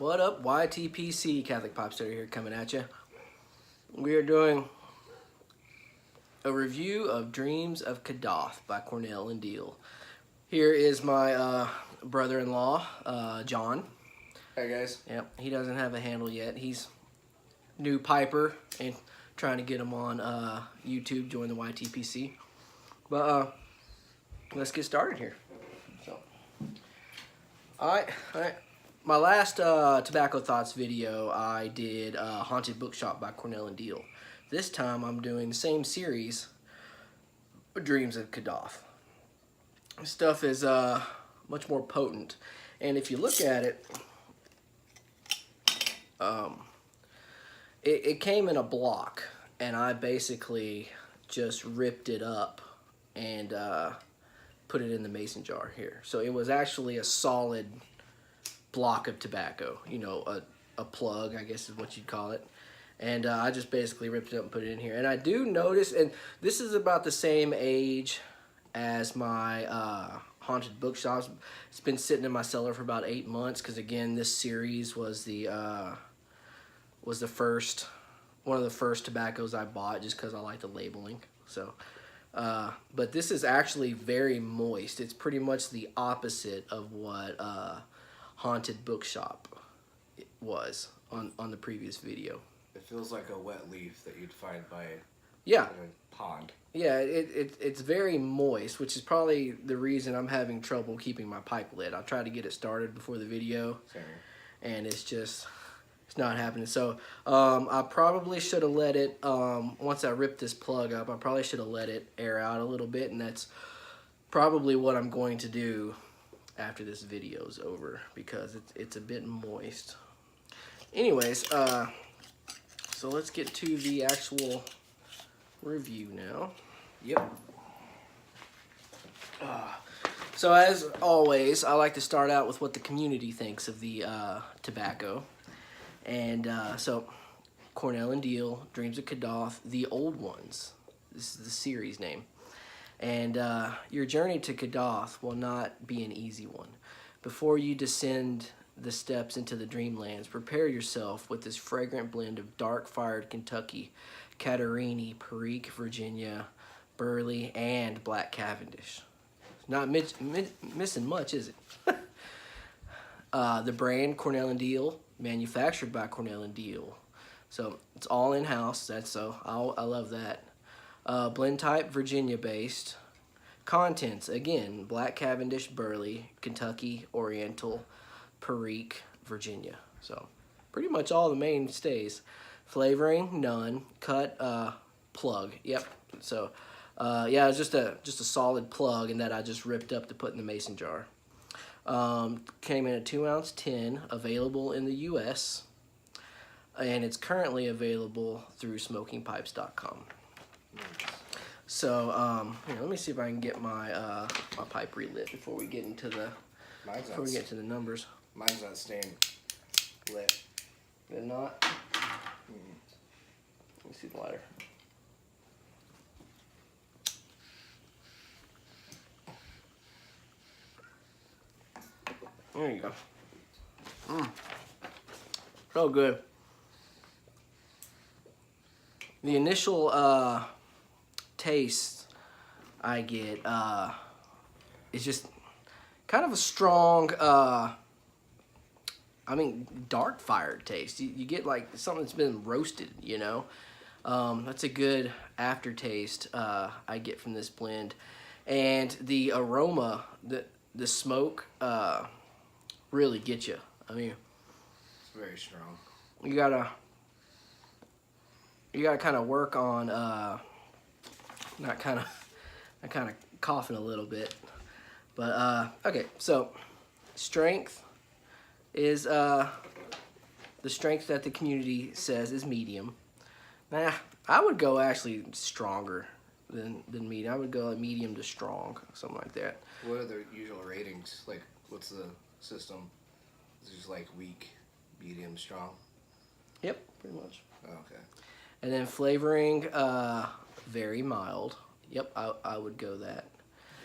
What up, YTPC, Catholic Pop Study here, coming at you. We are doing a review of Dreams of Kadath by Cornell and Deal. Here is my brother-in-law, John. Hey guys. Yep, he doesn't have a handle yet. He's new piper and trying to get him on YouTube, join the YTPC. But let's get started here. So, my last Tobacco Thoughts video, I did Haunted Bookshop by Cornell and Deal. This time I'm doing the same series, Dreams of Kadath. This stuff is much more potent, and if you look at it, it came in a block, and I basically just ripped it up and put it in the mason jar here. So it was actually a solid block of tobacco, you know, a plug, I guess is what you'd call it. And I just basically ripped it up and put it in here. And I do notice, and this is about the same age as my Haunted Bookshops. It's been sitting in my cellar for about 8 months, because again, this series was the first, one of the first tobaccos I bought, just because I like the labeling. So, but this is actually very moist. It's pretty much the opposite of what Haunted Bookshop was on the previous video. It feels like a wet leaf that you'd find by a pond. Yeah, it's very moist, which is probably the reason I'm having trouble keeping my pipe lit. I tried to get it started before the video, and it's not happening. So I probably should have let it, once I ripped this plug up, I probably should have let it air out a little bit, and that's probably what I'm going to do after this video is over, because it's a bit moist. Anyways, so let's get to the actual review now. Yep. So as always, I like to start out with what the community thinks of the tobacco. And so, Cornell and Deal, Dreams of Kadath, The Old Ones. This is the series name. And your journey to Kadath will not be an easy one. Before you descend the steps into the dreamlands, prepare yourself with this fragrant blend of dark-fired Kentucky, Catarini, Perique, Virginia, Burley, and Black Cavendish. Not missing much, is it? The brand Cornell and Deal, manufactured by Cornell and Deal. So it's all in-house. I love that. Blend type, Virginia-based. Contents, again, Black Cavendish, Burley, Kentucky, Oriental, Perique, Virginia. So pretty much all the mainstays. Flavoring, none. Cut, plug. Yep. So yeah, it's just a solid plug, and that I just ripped up to put in the mason jar. Came in a 2-ounce tin, available in the U.S., and it's currently available through smokingpipes.com. So here, let me see if I can get my my pipe relit before we get into the numbers. Mine's not staying lit. They're not. Let me see the lighter. There you go. So good. The initial taste I get is just kind of a strong, dark fired taste. You get like something that's been roasted, you know. That's a good aftertaste I get from this blend. And the aroma, the smoke, really get you. I mean, it's very strong. You gotta kind of work on not kind of coughing a little bit, but okay. So strength is the strength that the community says is medium. Nah, I would go actually stronger than medium. I would go like medium to strong, something like that. What are the usual ratings? Like, what's the system? Is it just like weak, medium, strong? Yep, pretty much. Oh, okay. And then flavoring, very mild. Yep, I would go that.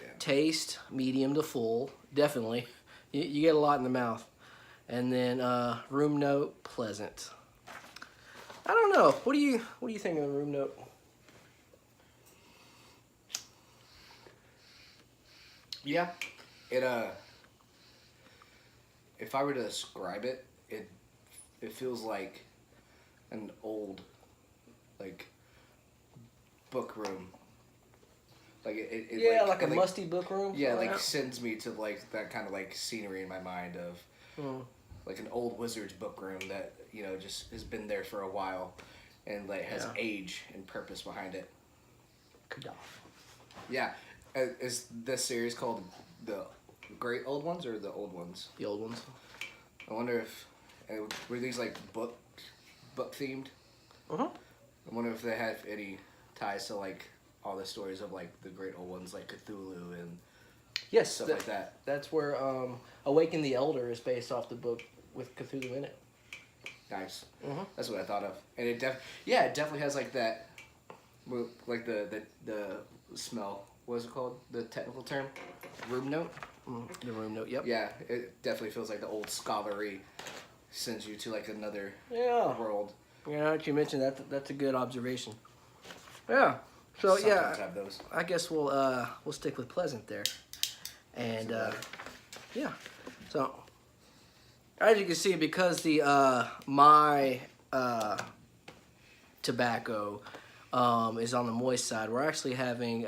Yeah. Taste, medium to full, definitely. You get a lot in the mouth. And then room note, pleasant. I don't know. What do you think of the room note? Yeah, it if I were to describe it, it feels like an old, like, book room. Like it Yeah, like a like, musty book room. yeah, something like that. sends me to like that kind of like scenery in my mind of like an old wizard's book room that just has been there for a while, and like has Yeah. age and purpose behind it. Kadath. Yeah, is this series called the Great Old Ones or the Old Ones? The old ones. I wonder if were these like book themed. Uh-huh. I wonder if they have any ties to like all the stories of like the Great Old Ones, like Cthulhu and Yes, stuff like that. That's where Awaken the Elder is based off the book with Cthulhu in it. Nice. Uh-huh. That's what I thought of, and it definitely has like that, like the smell. What is it called? The technical term? Room note. The room note. Yep. Yeah, it definitely feels like the old scholarly sends you to like another Yeah. world. Yeah, that you mentioned that's a good observation. Yeah. So Sometimes have those. I guess we'll stick with pleasant there, and yeah. So as you can see, because the my tobacco is on the moist side, we're actually having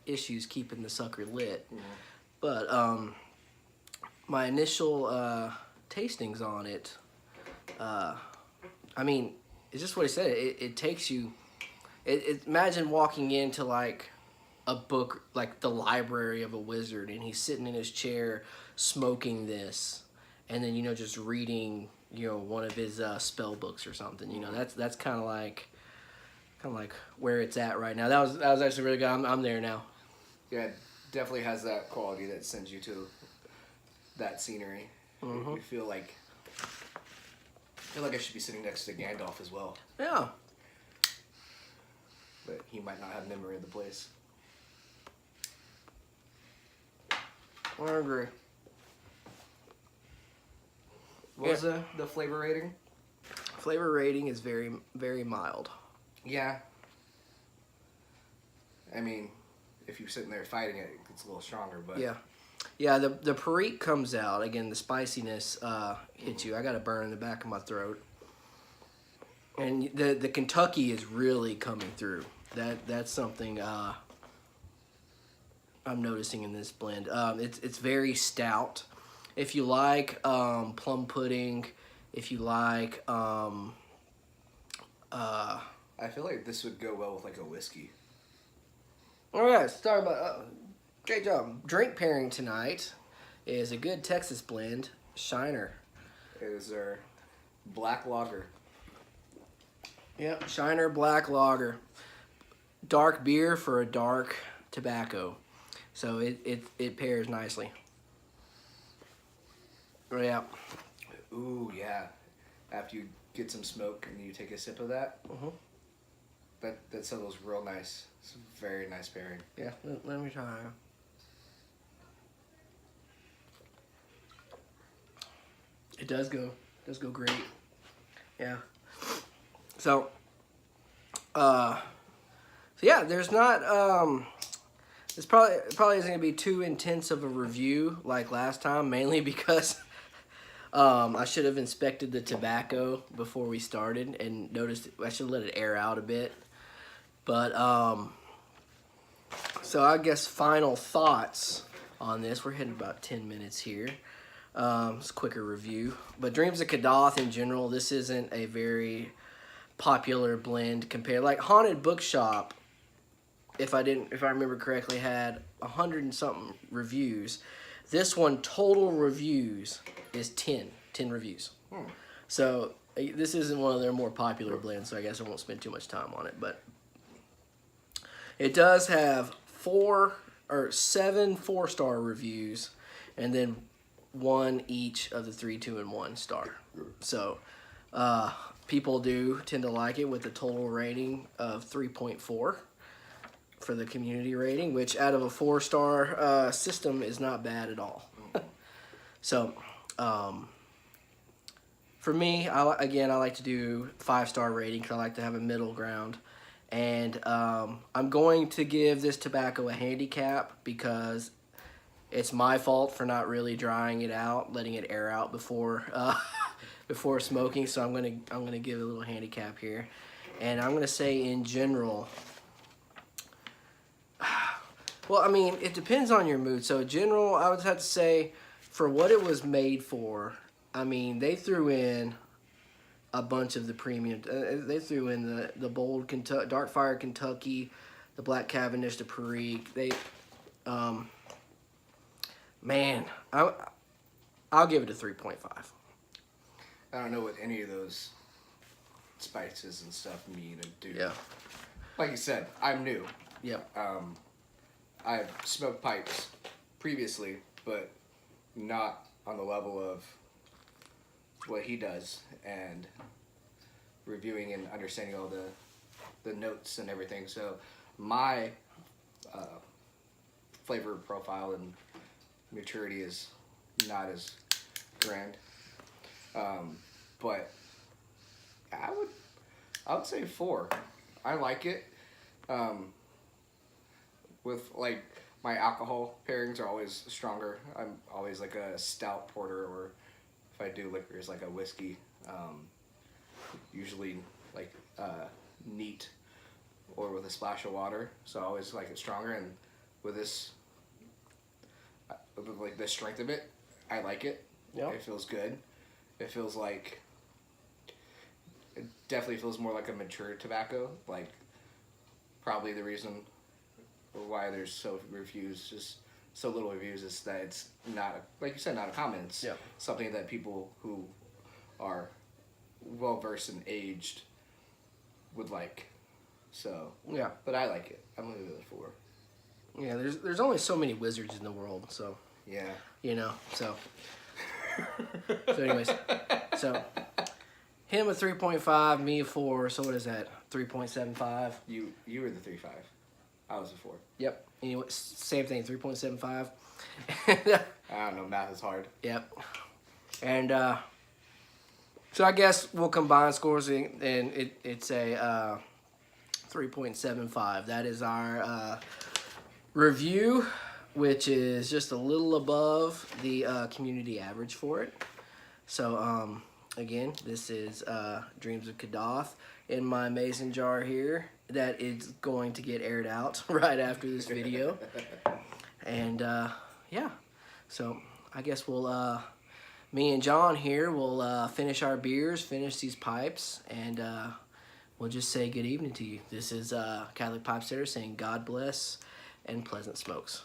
issues keeping the sucker lit. Mm-hmm. But my initial tastings on it, I mean, it's just what he said. It takes you. Imagine walking into like a book, like the library of a wizard, and he's sitting in his chair smoking this, and then just reading one of his spell books or something. That's kind of like where it's at right now. That was actually really good. I'm there now. Yeah, it definitely has that quality that sends you to that scenery. Mm-hmm. You feel like I should be sitting next to Gandalf as well, Yeah. but he might not have memory of the place. I agree. What was the flavor rating? Flavor rating is very, very mild. Yeah. I mean, if you're sitting there fighting it, it gets a little stronger, but Yeah, the Perique comes out. Again, the spiciness hits you. I got a burn in the back of my throat. And the Kentucky is really coming through. That's something I'm noticing in this blend. It's very stout. If you like plum pudding, if you like I feel like this would go well with like a whiskey. oh yeah, sorry about great job. Drink pairing tonight is a good Texas blend, Shiner. It is our black lager. Yep, Shiner Black Lager. Dark beer for a dark tobacco. So it pairs nicely. Yeah. Ooh, yeah. After you get some smoke and you take a sip of that, that settles real nice. It's a very nice pairing. Yeah, let me try. It does go great. Yeah. So yeah, there's not it's probably isn't gonna be too intense of a review like last time, mainly because I should have inspected the tobacco before we started and noticed I should let it air out a bit. But so I guess final thoughts on this. We're hitting about 10 minutes here. It's a quicker review. But Dreams of Kadath in general, this isn't a very popular blend compared. Like Haunted Bookshop, if I remember correctly, had 100 and something reviews. This one, total reviews, is 10 reviews. So this isn't one of their more popular blends, so I guess I won't spend too much time on it. But it does have 7 4-star reviews, and then 1 each of the 3, 2, and 1 star. So people do tend to like it with a total rating of 3.4 for the community rating, which out of a 4-star system is not bad at all. So for me, again, I like to do 5-star rating because I like to have a middle ground. And I'm going to give this tobacco a handicap because it's my fault for not really drying it out, letting it air out before before smoking. So I'm gonna give it a little handicap here, and I'm gonna say in general. Well, I mean, it depends on your mood. So general, I would have to say, for what it was made for, I mean, they threw in a bunch of the premium. They threw in the bold Kentucky, Dark Fire Kentucky, the Black Cavendish, the Perique. They, man, I'll give it a 3.5. I don't know what any of those spices and stuff mean and do. Yeah. Like you said, I'm new. Yep. I've smoked pipes previously, but not on the level of what he does and reviewing and understanding all the notes and everything. So my flavor profile and maturity is not as grand. But I would say 4. I like it. With like my alcohol pairings are always stronger. I'm always like a stout porter, or if I do liquors like a whiskey, usually like neat or with a splash of water. So I always like it stronger. And with this, with like the strength of it, I like it. Yep. It feels good. It feels like, it definitely feels more like a mature tobacco. Like probably the reason why there's so little reviews is that it's not, like you said, not a common. It's something that people who are well versed and aged would like. So yeah, but I like it. I'm gonna give it a 4. Yeah, there's only so many wizards in the world, so Yeah. you know, so anyways, so him a 3.5, me a 4. So what is that? 3.75. You were the 3.5. I was a 4. Yep. Anyway, same thing. 3.75. I don't know. Math is hard. Yep. And so I guess we'll combine scores, and it's a 3.75. That is our review, which is just a little above the community average for it. So again, this is Dreams of Kadath in my mason jar here that is going to get aired out right after this video. And yeah, so I guess we'll me and John here will finish our beers, finish these pipes, and we'll just say good evening to you. This is Catholic Pipe Setter saying God bless and pleasant smokes.